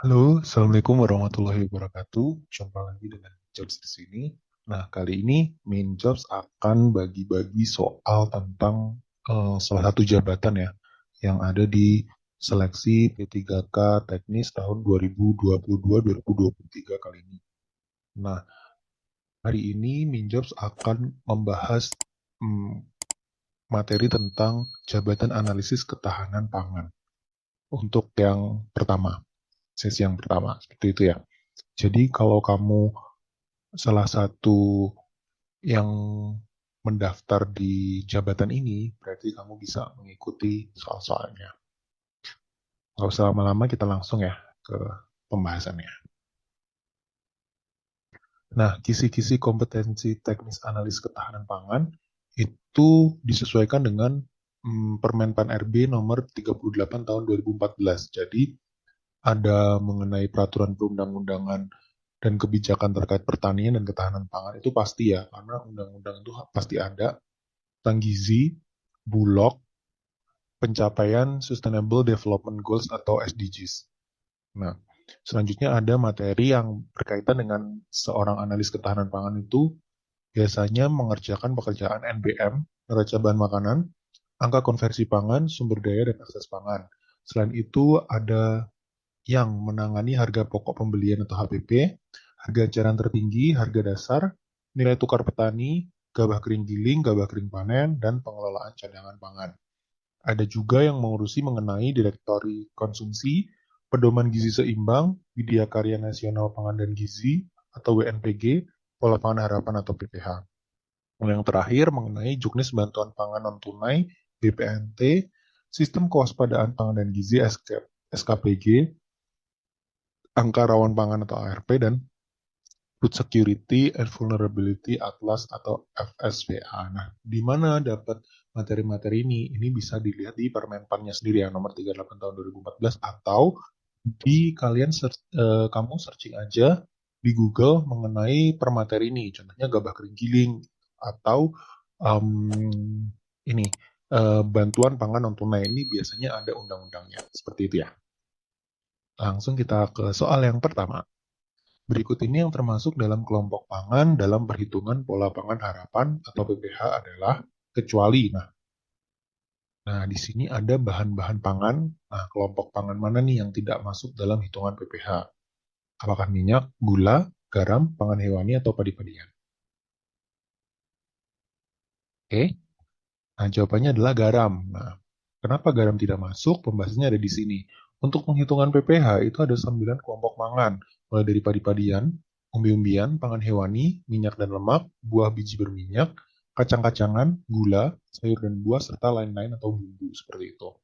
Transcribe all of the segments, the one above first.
Halo, Assalamualaikum warahmatullahi wabarakatuh. Jumpa lagi dengan Jobs di sini. Nah, kali ini Main Jobs akan bagi-bagi soal tentang salah satu jabatan ya, yang ada di seleksi P3K Teknis tahun 2022-2023 kali ini. Nah, hari ini Main Jobs akan membahas mm, materi tentang jabatan analisis ketahanan pangan. Untuk yang pertama, sesi yang pertama, seperti itu ya. Jadi kalau kamu salah satu yang mendaftar di jabatan ini, berarti kamu bisa mengikuti soal-soalnya. Nggak usah lama-lama, kita langsung ya ke pembahasannya. Nah, kisi-kisi kompetensi teknis analis ketahanan pangan itu disesuaikan dengan Permen-Pan RB nomor 38 tahun 2014. Jadi, ada mengenai peraturan perundang-undangan dan kebijakan terkait pertanian dan ketahanan pangan itu pasti ya, karena undang-undang itu pasti ada tentang gizi, Bulog, pencapaian Sustainable Development Goals atau SDGs. Nah, selanjutnya ada materi yang berkaitan dengan seorang analis ketahanan pangan itu biasanya mengerjakan pekerjaan NBM, neraca bahan makanan, angka konversi pangan, sumber daya, dan akses pangan. Selain itu, ada yang menangani harga pokok pembelian atau HPP, harga eceran tertinggi, harga dasar, nilai tukar petani, gabah kering giling, gabah kering panen, dan pengelolaan cadangan pangan. Ada juga yang mengurusi mengenai direktori konsumsi, pedoman gizi seimbang, Widya Karya Nasional Pangan dan Gizi, atau WNPG, Pola Pangan Harapan atau PPH. Yang terakhir mengenai juknis bantuan pangan non-tunai, BPNT, sistem kewaspadaan pangan dan gizi SKPG, angka rawan pangan atau ARP, dan Food Security and Vulnerability Atlas atau FSVA. Nah, di mana dapat materi-materi ini? Ini bisa dilihat di Permenpannya sendiri yang nomor 38 tahun 2014 atau di kamu searching aja di Google mengenai permateri ini. Contohnya gabah kering giling atau ini bantuan pangan non tunai ini biasanya ada undang-undangnya seperti itu ya. Langsung kita ke soal yang pertama. Berikut ini yang termasuk dalam kelompok pangan dalam perhitungan pola pangan harapan atau PPH adalah kecuali. Nah, di sini ada bahan-bahan pangan. Nah, kelompok pangan mana nih yang tidak masuk dalam hitungan PPH? Apakah minyak, gula, garam, pangan hewani, atau padi-padian? Oke, nah jawabannya adalah garam. Nah, kenapa garam tidak masuk? Pembahasannya ada di sini. Untuk penghitungan PPH itu ada 9 kelompok pangan, mulai dari padi-padian, umbi-umbian, pangan hewani, minyak dan lemak, buah biji berminyak, kacang-kacangan, gula, sayur dan buah, serta lain-lain atau bumbu seperti itu.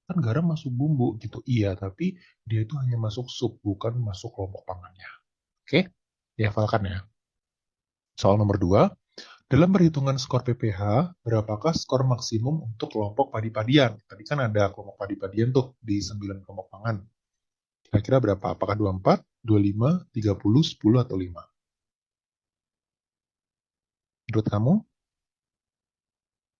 Kan garam masuk bumbu gitu. Iya, tapi dia itu hanya masuk sub, bukan masuk kelompok pangannya. Oke, dihafalkan ya. Soal nomor 2, dalam perhitungan skor PPH, berapakah skor maksimum untuk kelompok padi-padian? Tadi kan ada kelompok padi-padian tuh di 9 kelompok pangan. Kira-kira berapa? Apakah 24, 25, 30, 10, atau 5? Menurut kamu?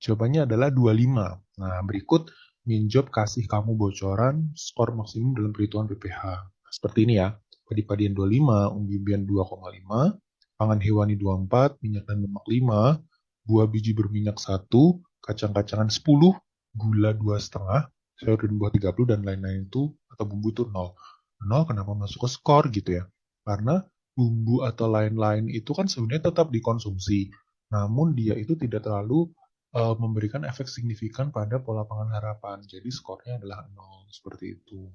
Jawabannya adalah 25. Nah, berikut Minjob kasih kamu bocoran skor maksimum dalam perhitungan PPH. Seperti ini ya. Padi-padian 25, umbi-umbian 2,5, pangan hewani 24, minyak dan lemak 5, buah biji berminyak 1, kacang-kacangan 10, gula 2,5, sayur dan buah 30, dan lain-lain itu atau bumbu itu 0. 0 kenapa masuk ke skor gitu ya? Karena bumbu atau lain-lain itu kan sebenarnya tetap dikonsumsi. Namun dia itu tidak terlalu memberikan efek signifikan pada pola pangan harapan. Jadi skornya adalah 0 seperti itu.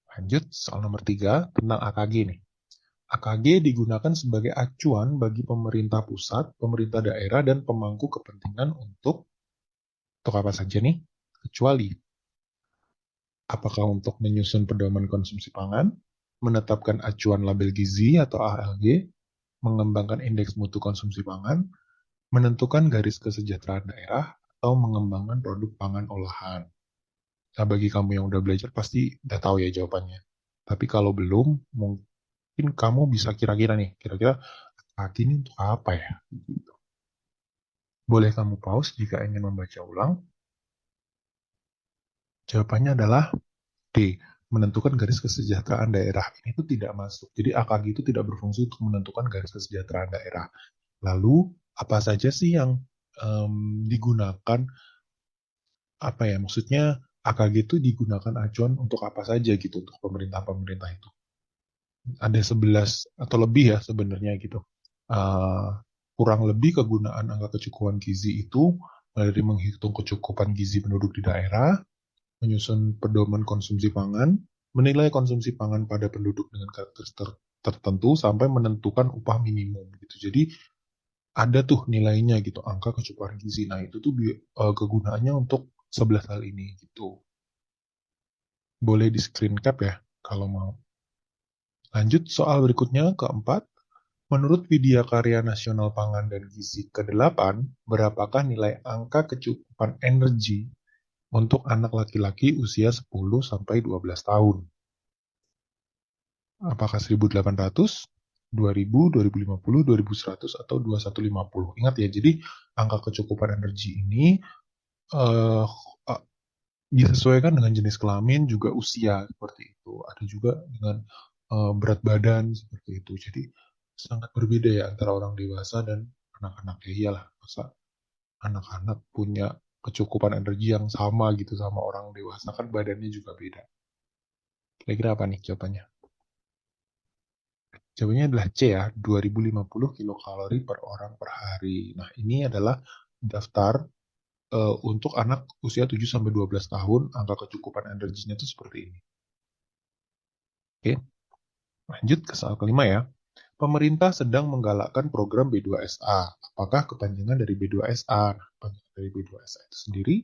Lanjut, soal nomor 3 tentang AKG nih. AKG digunakan sebagai acuan bagi pemerintah pusat, pemerintah daerah, dan pemangku kepentingan untuk apa saja nih? Kecuali apakah untuk menyusun pedoman konsumsi pangan, menetapkan acuan label gizi atau ALG, mengembangkan indeks mutu konsumsi pangan, menentukan garis kesejahteraan daerah, atau mengembangkan produk pangan olahan. Nah, bagi kamu yang udah belajar pasti udah tahu ya jawabannya. Tapi kalau belum, mungkin kamu bisa kira-kira nih, kira-kira hati ini untuk apa ya? Boleh kamu pause jika ingin membaca ulang. Jawabannya adalah D. menentukan garis kesejahteraan daerah. Ini tuh tidak masuk. Jadi AKG itu tidak berfungsi untuk menentukan garis kesejahteraan daerah. Lalu apa saja sih yang digunakan, apa ya, maksudnya AKG itu digunakan acuan untuk apa saja gitu untuk pemerintah-pemerintah itu. Ada 11 atau lebih ya sebenarnya gitu. Uh, Kurang lebih kegunaan angka kecukupan gizi itu dari menghitung kecukupan gizi penduduk di daerah, menyusun pedoman konsumsi pangan, menilai konsumsi pangan pada penduduk dengan karakteristik tertentu, sampai menentukan upah minimum gitu. Jadi ada tuh nilainya gitu, angka kecukupan gizi. Nah, itu tuh kegunaannya untuk 11 hal ini gitu. Boleh di screen cap ya kalau mau. Lanjut soal berikutnya, keempat. Menurut Widya Karya Nasional Pangan dan Gizi ke-8, berapakah nilai angka kecukupan energi untuk anak laki-laki usia 10-12 tahun? Apakah 1800, 2000, 2050, 2100, atau 2150? Ingat ya, jadi angka kecukupan energi ini uh, disesuaikan dengan jenis kelamin, juga usia seperti itu. Ada juga dengan berat badan seperti itu. Jadi sangat berbeda ya antara orang dewasa dan anak-anak. Ya iyalah, masa anak-anak punya kecukupan energi yang sama gitu sama orang dewasa, kan badannya juga beda. Kira-kira apa nih jawabannya? Jawabannya adalah C ya, 2050 kilokalori per orang per hari. Nah, ini adalah daftar untuk anak usia 7-12 tahun, angka kecukupan energinya itu seperti ini. Oke, lanjut ke soal kelima ya. Pemerintah sedang menggalakkan program B2SA. Apakah kepanjangan dari B2SA? Nah, kepanjangan dari B2SA itu sendiri,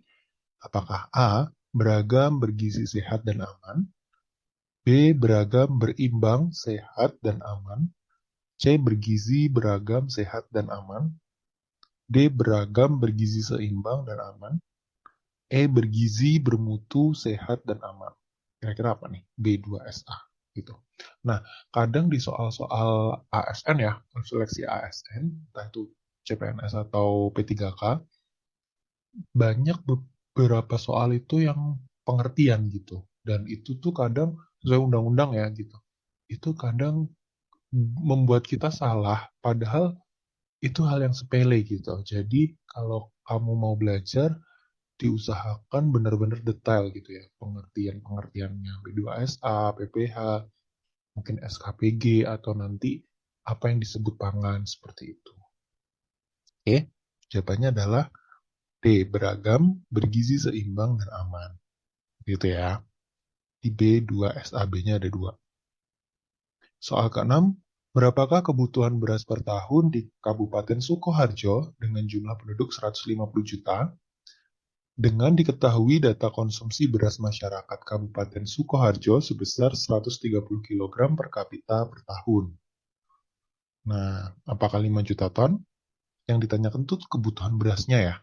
apakah A, beragam, bergizi, sehat, dan aman? B, beragam, berimbang, sehat, dan aman? C, bergizi, beragam, sehat, dan aman? D, beragam, bergizi, seimbang, dan aman? E, bergizi, bermutu, sehat, dan aman. Kira-kira apa nih? B2SA gitu. Nah, kadang di soal-soal ASN ya, seleksi ASN, entah itu CPNS atau P3K, banyak beberapa soal itu yang pengertian gitu. Dan itu tuh kadang sesuai undang-undang ya gitu. Itu kadang membuat kita salah, padahal itu hal yang sepele gitu. Jadi kalau kamu mau belajar, diusahakan benar-benar detail gitu ya, pengertiannya B2SA, PPH, mungkin SKPG, atau nanti apa yang disebut pangan seperti itu. Oke, jawabannya adalah D, beragam, bergizi, seimbang, dan aman. Gitu ya. Di B2SAB-nya ada 2. Soal ke-6, berapakah kebutuhan beras per tahun di Kabupaten Sukoharjo dengan jumlah penduduk 150 juta? Dengan diketahui data konsumsi beras masyarakat Kabupaten Sukoharjo sebesar 130 kg per kapita per tahun. Nah, apakah 5 juta ton? Yang ditanyakan itu kebutuhan berasnya ya.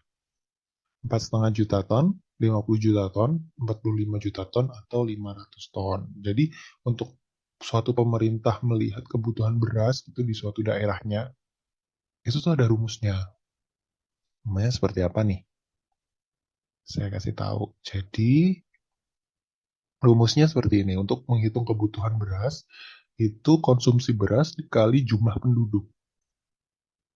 4,5 juta ton, 50 juta ton, 45 juta ton, atau 500 ton. Jadi untuk suatu pemerintah melihat kebutuhan beras itu di suatu daerahnya, itu tuh ada rumusnya. Namanya seperti apa nih? Saya kasih tahu. Jadi rumusnya seperti ini. Untuk menghitung kebutuhan beras, itu konsumsi beras dikali jumlah penduduk.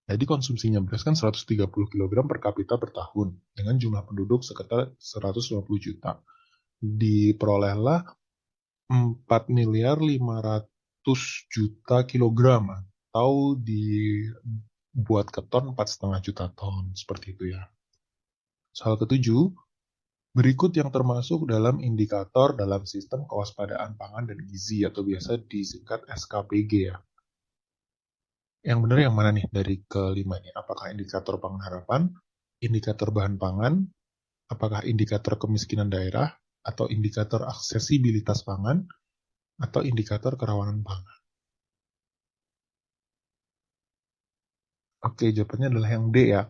Jadi konsumsinya beras kan 130 kg per kapita per tahun dengan jumlah penduduk sekitar 150 juta. Diperolehlah 4.500.000.000 kilogram atau dibuat ke ton 4,5 juta ton seperti itu ya. Soal ke-7, berikut yang termasuk dalam indikator dalam sistem kewaspadaan pangan dan gizi atau biasa disingkat SKPG ya. Yang benar yang mana nih dari kelima ini? Apakah indikator pangan harapan, indikator bahan pangan, apakah indikator kemiskinan daerah, atau indikator aksesibilitas pangan, atau indikator kerawanan pangan? Oke, jawabannya adalah yang D ya.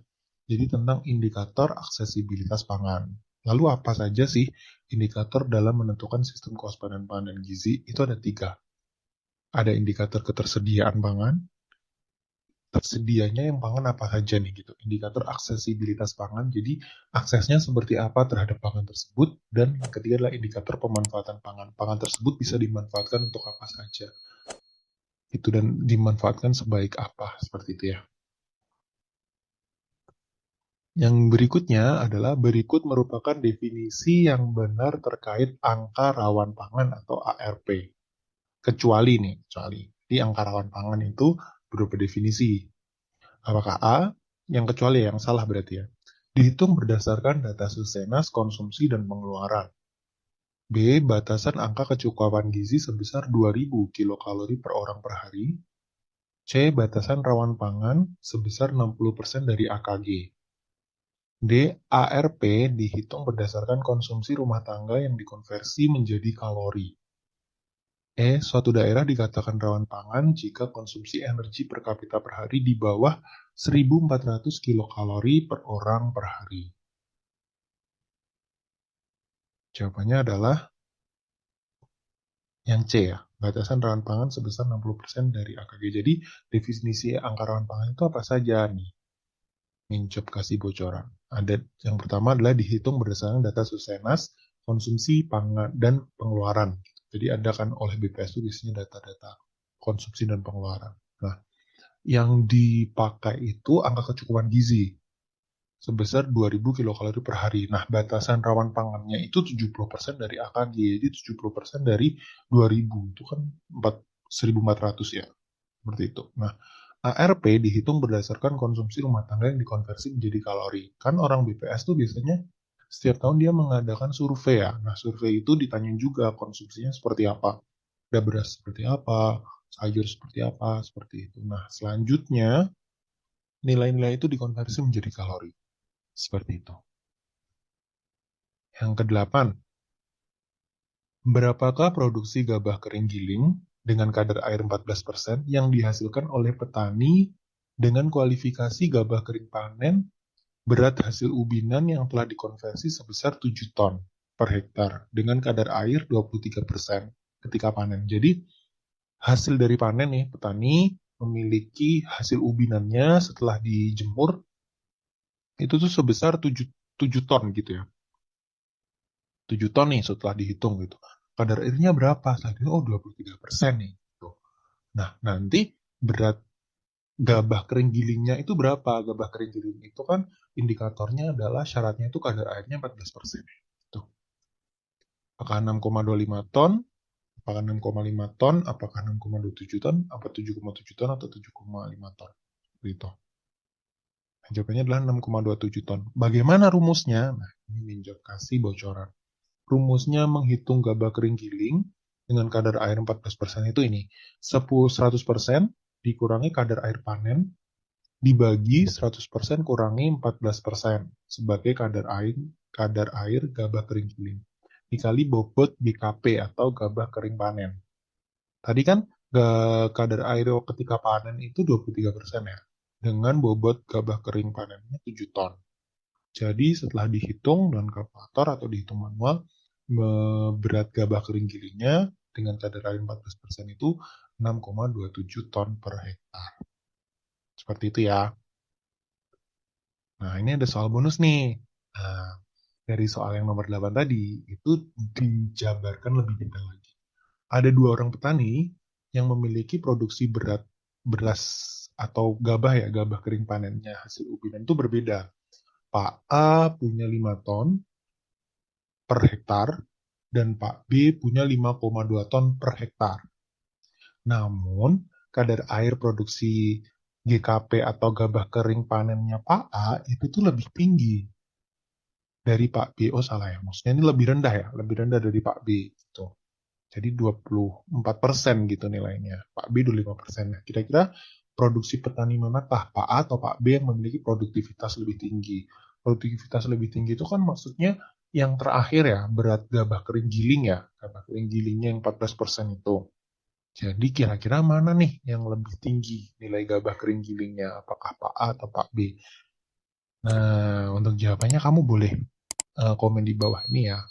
Jadi tentang indikator aksesibilitas pangan. Lalu apa saja sih indikator dalam menentukan sistem kewaspadaan pangan dan gizi? Itu ada 3. Ada indikator ketersediaan pangan, tersedianya yang pangan apa saja nih gitu. Indikator aksesibilitas pangan, jadi aksesnya seperti apa terhadap pangan tersebut. Dan yang ketiga adalah indikator pemanfaatan pangan. Pangan tersebut bisa dimanfaatkan untuk apa saja. Itu dan dimanfaatkan sebaik apa, seperti itu ya. Yang berikutnya adalah berikut merupakan definisi yang benar terkait angka rawan pangan atau ARP. Kecuali nih, kecuali. Di angka rawan pangan itu berupa definisi. Apakah A? Yang kecuali yang salah berarti ya. Dihitung berdasarkan data Susenas, konsumsi, dan pengeluaran. B. Batasan angka kecukupan gizi sebesar 2000 kilokalori per orang per hari. C. Batasan rawan pangan sebesar 60% dari AKG. D. ARP dihitung berdasarkan konsumsi rumah tangga yang dikonversi menjadi kalori. E. Suatu daerah dikatakan rawan pangan jika konsumsi energi per kapita per hari di bawah 1.400 kilokalori per orang per hari. Jawabannya adalah yang C ya, batasan rawan pangan sebesar 60% dari AKG. Jadi definisi angka rawan pangan itu apa saja nih? Minjop kasih bocoran. Ada yang pertama adalah dihitung berdasarkan data Susenas, konsumsi pangan dan pengeluaran. Jadi ada kan oleh BPS itu biasanya data-data konsumsi dan pengeluaran. Nah, yang dipakai itu angka kecukupan gizi sebesar 2000 kilokalori per hari. Nah, batasan rawan pangannya itu 70% dari AKG, jadi 70% dari 2000, itu kan 1400 ya, seperti itu. Nah, ARP dihitung berdasarkan konsumsi rumah tangga yang dikonversi menjadi kalori. Kan orang BPS tuh biasanya setiap tahun dia mengadakan survei ya. Nah, survei itu ditanyain juga konsumsinya seperti apa. Ada beras seperti apa, sayur seperti apa, seperti itu. Nah, selanjutnya nilai-nilai itu dikonversi menjadi kalori. Seperti itu. Yang kedelapan, berapakah produksi gabah kering giling dengan kadar air 14% yang dihasilkan oleh petani dengan kualifikasi gabah kering panen berat hasil ubinan yang telah dikonversi sebesar 7 ton per hektar dengan kadar air 23% ketika panen. Jadi hasil dari panen nih, petani memiliki hasil ubinannya setelah dijemur itu tuh sebesar 7 ton gitu ya. 7 ton nih setelah dihitung gitu. Kadar airnya berapa? Setelah itu, oh 23% nih. Gitu. Nah, nanti berat gabah kering gilingnya itu berapa? Gabah kering giling itu kan indikatornya adalah syaratnya itu kadar airnya 14%. Tuh. Apakah 6,25 ton? Apakah 6,5 ton? Apakah 6,27 ton? Apa 7,7 ton atau 7,5 ton? Gitu. Nah, jawabannya adalah 6,27 ton. Bagaimana rumusnya? Nah, ini Minjok kasih bocoran. Rumusnya menghitung gabah kering giling dengan kadar air 14% itu ini. 100% dikurangi kadar air panen dibagi 100% kurangi 14% sebagai kadar air gabah kering giling dikali bobot GKP atau gabah kering panen. Tadi kan kadar air ketika panen itu 23% ya. Dengan bobot gabah kering panennya 7 ton. Jadi setelah dihitung dengan kalkulator atau dihitung manual, berat gabah kering gilingnya dengan kadar air 14% itu 6,27 ton per hektar. Seperti itu ya. Nah, ini ada soal bonus nih. Nah, dari soal yang nomor 8 tadi, itu dijabarkan lebih detail lagi. Ada 2 orang petani yang memiliki produksi beras atau gabah ya, gabah kering panennya hasil ubinan itu berbeda. Pak A punya 5 ton per hektar dan Pak B punya 5,2 ton per hektar. Namun, kadar air produksi GKP atau gabah kering panennya Pak A itu tuh lebih tinggi dari Pak B. Oh salah ya, maksudnya ini lebih rendah ya, lebih rendah dari Pak B. Gitu. Jadi 24% gitu nilainya. Pak B 25%. Nah, kira-kira produksi petani manakah, Pak A atau Pak B yang memiliki produktivitas lebih tinggi? Produktivitas lebih tinggi itu kan maksudnya yang terakhir ya, berat gabah kering giling ya. Gabah kering gilingnya yang 14% itu. Jadi kira-kira mana nih yang lebih tinggi nilai gabah kering gilingnya? Apakah Pak A atau Pak B? Nah, untuk jawabannya kamu boleh komen di bawah ini ya.